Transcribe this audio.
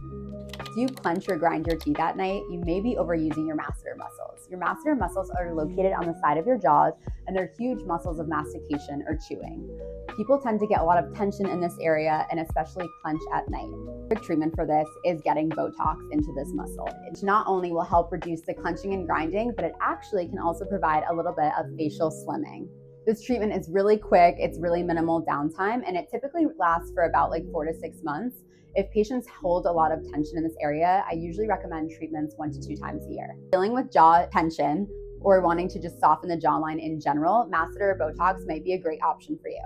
Do you clench or grind your teeth at night? You may be overusing your masseter muscles. Your masseter muscles are located on the side of your jaws, and they're huge muscles of mastication or chewing. People tend to get a lot of tension in this area and especially clench at night. The treatment for this is getting Botox into this muscle. It not only will help reduce the clenching and grinding, but it actually can also provide a little bit of facial slimming. This treatment is really quick, it's really minimal downtime, and it typically lasts for about 4 to 6 months. If patients hold a lot of tension in this area, I usually recommend treatments 1 to 2 times a year. Dealing with jaw tension or wanting to just soften the jawline in general, Masseter Botox might be a great option for you.